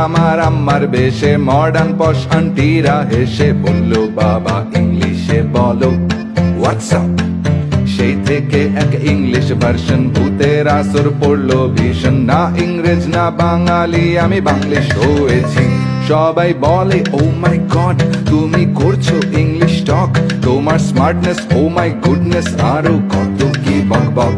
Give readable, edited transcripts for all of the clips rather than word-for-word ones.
আমার আম্মার বেশে মডার্ন পশ আন্টিরা হেসে বলল বাবা ইংলিশে বলো হোয়াটসঅ্যাপ। সেই থেকে এক ইংলিশ ভার্সন ভূতের আসর পড়লো ভীষণ। না ইংরেজ না বাঙালি আমি বাংলিশ হয়েছি। সবাই বলে ও মাই গড তুমি করছো ইংলিশ টক, তোমার স্মার্টনেস ও মাই গুডনেস আরো কত কি বক বক।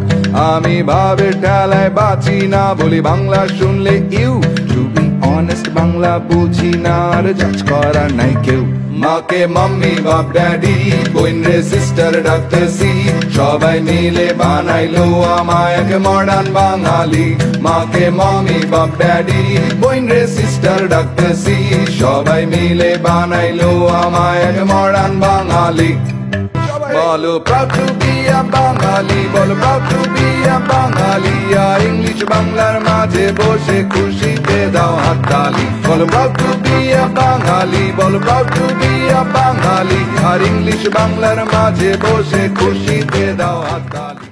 আমি ভাবে ঠেলায় বাঁচি না বলি বাংলা শুনলে you, to be honest Bangla বুঝি না আর জাজ করার নাই কেউ। মাকে মাম্মি বাপ ড্যাডি বোন রে সিস্টার ডাক্তার সি, সবাই মিলে বানাইলো আমায় এক মডার্ন বাঙালি। মাকে মাম্মি বাপ ড্যাডি বোন রে সিস্টার ডাক্তার সি, সবাই মিলে বানাইলো আমায় এক মডার্ন বাঙালি। বলো proud to be a বাঙালি, বলো proud to be a Bangali. আর ইংলিশ বাংলার মাঝে বসে খুশিতে দাও হাততালি। বলো proud to be a বাঙালি, বলো proud to be a Bangali. আর ইংলিশ বাংলার মাঝে বসে খুশিতে দাও হাততালি।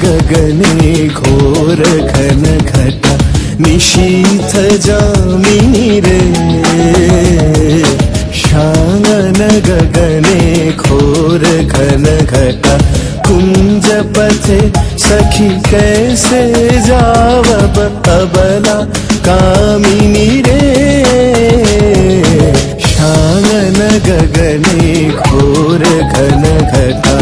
गगने घोर घन घटा निशीथ जामिनी रे, शांगन गगने घोर घन घटा कुंज पथे सखी कैसे जावब अबला कामिनी रे, शांगन गगने घोर घन घटा।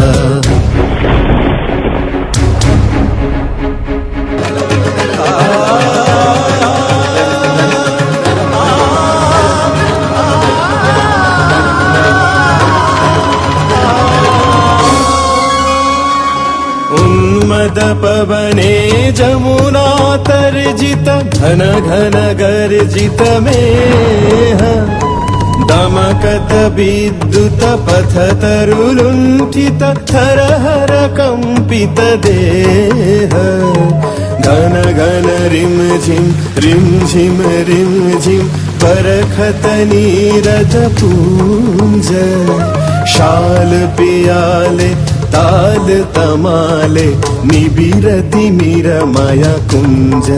पवने जमुना तर्जित घन घन गर्जित मेह, दमकत विद्युत पथ तरुलुण्ठित हर हर कंपित देह, घन घन रिम झिम परखत नीरज पूंज, शाल पियाले ताल तमाले निबिरति मीर माया कुंज।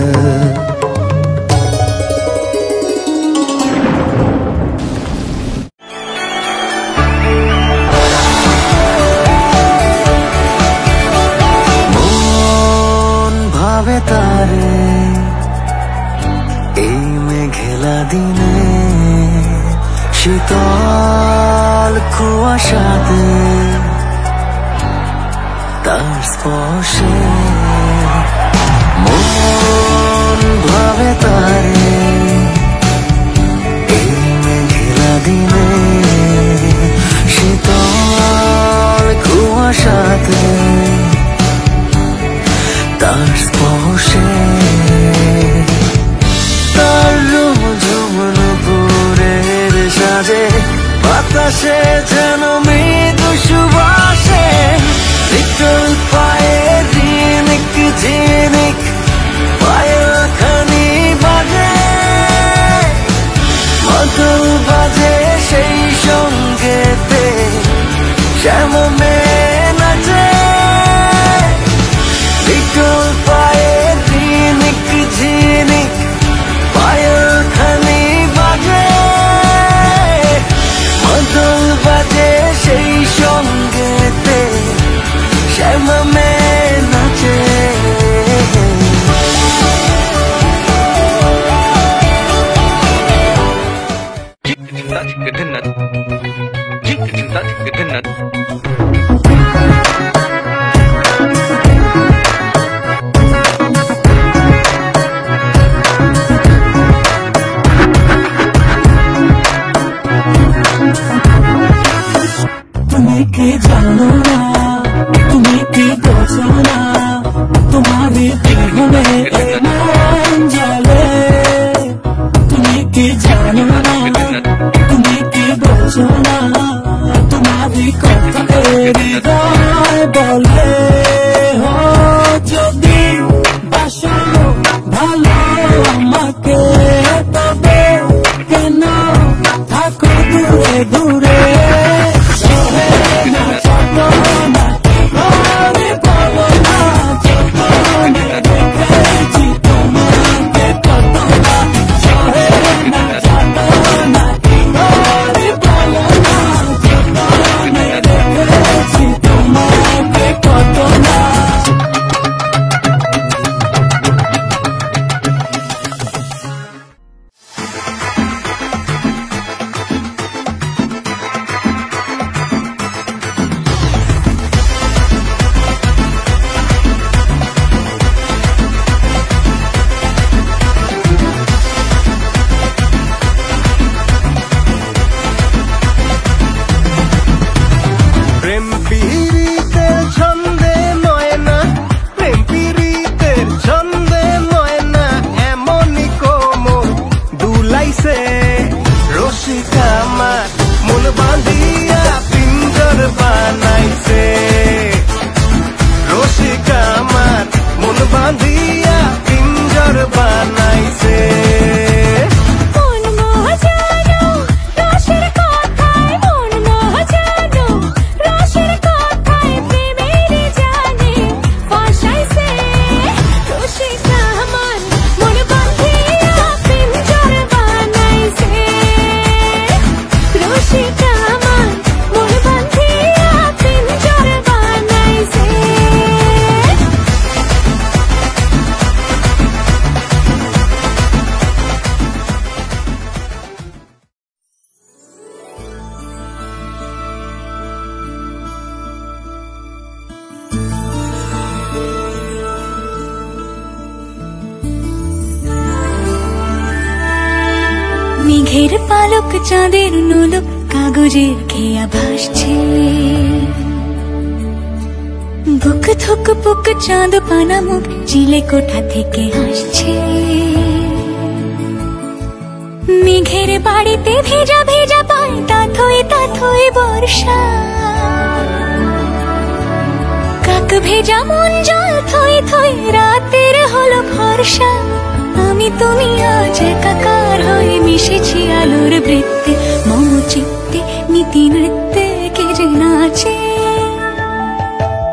मन भावे तारे এই মেঘলা দিনে, শীতল কুয়াশাতে তার স্পর্শে মন ভাবে তারে এই মেঘলা দিনে, শীতল কুয়াশাতে তার স্পর্শে, তার ঝুমঝুম নুপুরের সাজে বাতাসে যেন মৃদু সুবাসে, নিকল পায়ে ঝিনিক ঝিনিক পায়খানি বাজে, মাদল বাজে সেই সঙ্গেতে শ্যামে নাচে, নিকল পায়ে ঝিনিক ঝিনিক পায়খানি বাজে, মাদল বাজে না তোমারই কথা হৃদয় বলে যদি বাসো ভালো আমাকে তবে কেন থাকো দূরে দূরে সহে না যত না ঘরে বলো না যত না দেখেছি তোমাকে কত না সহে না যত না ঘরে বলো না যত না দেখেছি তোমাকে কত না প্রেম পীড়িতের ছন্দে ময়না প্রেম পীড়িতের ছন্দে ময়না এমনই কোমল দুলাইছে রসিকা আমার মন বাঁধিয়া পিঞ্জর বানাইছে রসিকা আমার মন বাঁধিয়া পিঞ্জর বানাইছে মেঘের পালক চাঁদের নোলক কাগজের খেয়া ভাসছে বুক থুক পুক চাঁদ পানা মুখ চিলে কোঠা থেকে হাসছে মেঘের বাড়িতে ভেজা ভেজা পায় তাথই বর্ষা কাক ভেজা মন জল থই থই রাতের হলো ভরসা আমি তুমি আজ একাকার হয়ে মিশেছি আলোর বৃত্তে মম চিত্তে নীতি নৃত্যে কে যে নাচে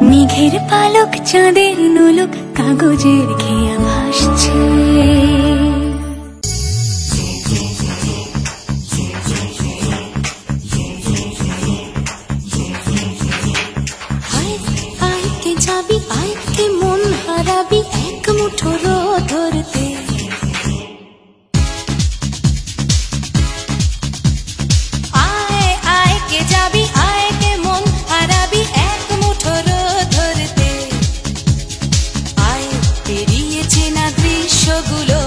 মেঘের পালক চাঁদের নোলক কাগজের খেয়া ভাসছে আয় কে যাবি আয় কে মন হারাবি এক মুঠো ধরতে যাবি আয় কে মন হারাবি এক মুঠো ধরতে আয় পেরিয়েছে না দৃশ্যগুলো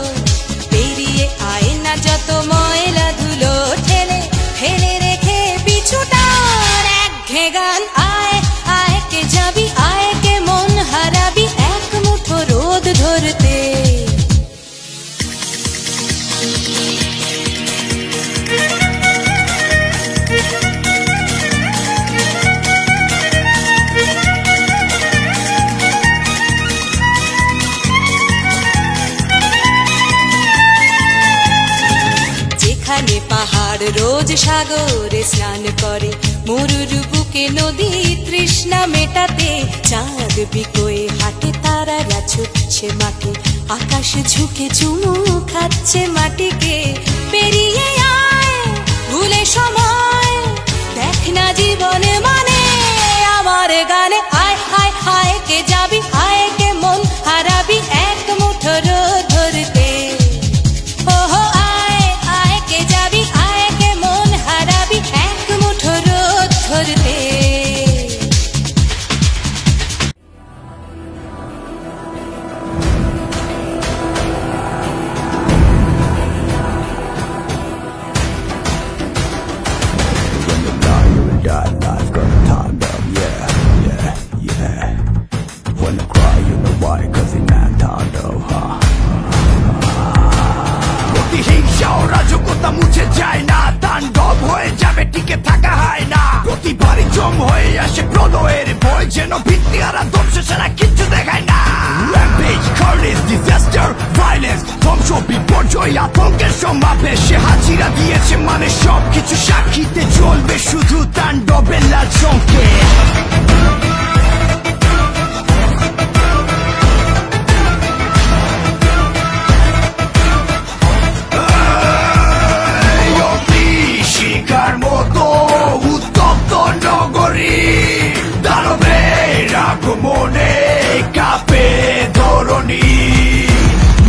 পেরিয়ে আয় না যত ময়লা ধুলো ঠেলে ফেলে রেখে পিছুটার একঘে গান আয় আয় কে যাবি আয় কে মন হারাবি এক মুঠো রোদ ধরতে পাহাড় রোজ সাগরে স্নান করে মরুর বুকে নদী তৃষ্ণা মেটাতে চাঁদ বিকোয়ে হাটে তারারা ছুটছে মাঠে আকাশ ঝুঁকে চুমু খাচ্ছে মাটিকে পেরিয়ে আয় ভুলে সময় দেখ না জীবনে মানে আমার গানে আয় আয় আয় কে যাবি আয় কে মন হারাবি এক মুঠো রোদ ধরতে ওহো আয় আয় কে যাবি আয় কে মন হারাবি এক মুঠো রোদ ধরতে মুছে যায় না তাণ্ডব হয়ে যাবে টিকে থাকা হয় না প্রতিবারই জম হয়ে আসে প্রলয়ের ভয় যেন ভিত্তি আর ধ্বংস ছাড়া কিচ্ছু দেখায় না Rampage, carnage, disaster, violence ধ্বংস বিপর্যয় আতঙ্কের সমাবেশে হাজিরা দিয়েছে মানে সবকিছু সাক্ষীতে চলবে শুধু তাণ্ডবের লাল সংকেত শিকার মতো উত্তপ্ত নগরী দানবের আগমনে কাঁপে ধরণী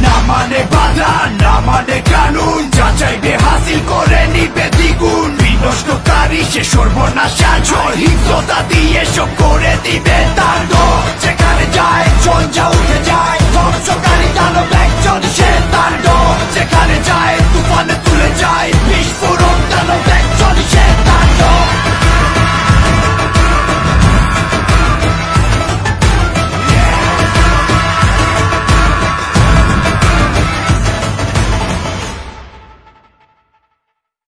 না মানে বাধা না মানে কানুন যাচাইবে হাসিল করে নিবে দ্বিগুণ বিনষ্টকারী সে সর্বনাশা জয় হিংসতা দিয়ে সব করে দিবে তাণ্ডব যেখানে যায় ঝঞ্ঝা উঠে যায় ধ্বংসকারী দানব একজন সে তাণ্ডব যেখানে যায় তুফানে তুলে যায় বিস্ফোরণ দানব একজন সে তাণ্ডব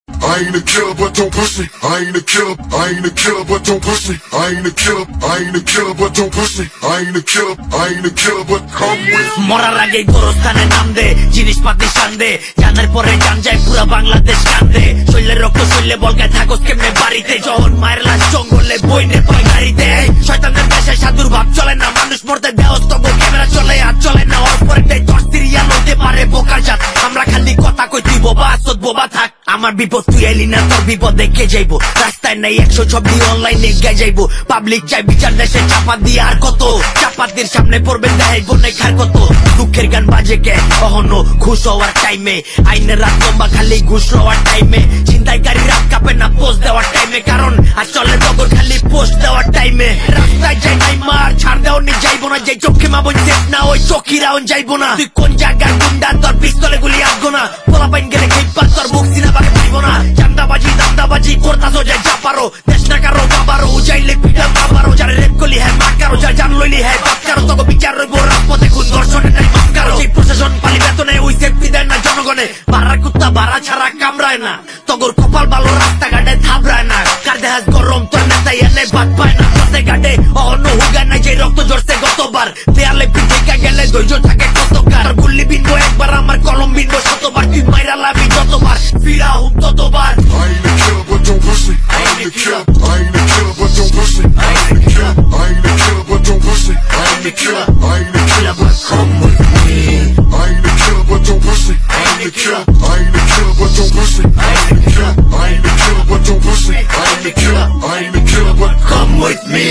I ain't a killer, but don't push me. I ain't a killer, I ain't a killer, but don't push me. I ain't a killer, I ain't a killer, but don't push me. I ain't a killer, I ain't a killer, but come with me. মরার আগে গোরস্থানে নাম দে জিনিসপাতি শান দে জানার পরে জান যায় পুরা বাংলাদেশ কান্দে শৈলের রক্ত শৈলে বলকায় থাকোস কেমনে বাড়িতে যখন মায়ের লাশ জঙ্গলে বইনে পায় গাড়িতে শয়তানদের দেশে সাধুর ভাব চলে না মানুষ মরতে দেওস তবু ক্যামেরা চলে আর চলে না ওর পরে তোর সিরিয়াল হতে পারে বোকার জাত আমরা খালি কথা কই তুই বোবা আসত বোবা থাক আমার বিপদ তুই এলি না তোর বিপদ দেখে যাইবো রাস্তায় নাই 126 অনলাইনে গে যাইবো পাবলিক চাই বিচার দেশে চাপা দিয়ে আর কত চাপাতির সামনে পড়বে দেখাইবো না খার কত দুঃখের গান বাজে কে অহনো খুশ হওয়ার টাইমে আইনের রাত লম্বা খালি ঘুষ হওয়ার টাইমে ছিনতাইকারী রাত কাঁপে না পোস্ট দেওয়ার টাইমে কারণ আর চলে তখন খালি পোস্ট দেওয়ার টাইমে রাস্তায় যাই নাই মার ছাড় দেওয়া নি যাইবো না যে চোখে মাবন চেক না ওই চোখিরাও যাইবো না তুই কোন জায়গার গুন্ডা তোর পিস্তলে গুলি আসবো না পোলা পাইন গেলে খেইপার তোর বুক সিনা বাগে পাইবো না চান্দাবাজি দান্দাবাজি করতাছো যায় যা পারো দেশ না কারো বাবারো উজাইলে পিঠা বাবারো যারা রেপ করলি হ্যাঁ মার কারো যা জান লইলি হ্যাঁ বাদ কারো তোকে বিচার রইব রাজপথে খুন ধর্ষণের নাই মাফ কারো সেই প্রশাসন পালি বেতনে ওই সেফটি দেয় না জনগণে ভাড়ার কুত্তা ভাড়া ছাড়া কামড়ায় না তগর কপাল ভালো রাস্তাঘাটে থাবড়ায় না কার দেহাজ গরম তোর নেতা এনে বাদ পায় না পথে ঘাটে অন্য হুগা নাই যে রক্ত ঝরছে গতবার দেয়ালে পিঠে গেলে ধৈর্য থাকে কতকার গুল্লি বিনবো একবার আমার কলম বিনবো শতবার তুই মাইরা লাভি যতবার ফিরা হুম ততবার I ain't a killer, but don't push me. I ain't a killer, I ain't a killer, but don't push me. I ain't a killer, I ain't a killer, but don't push me. I ain't a killer, I ain't a killer, but come with me. I ain't a killer, but don't push me. I ain't a killer, I ain't a killer, but don't push me. I ain't a killer, I ain't a killer, but don't push me. I ain't a killer, I ain't a killer, but come with me.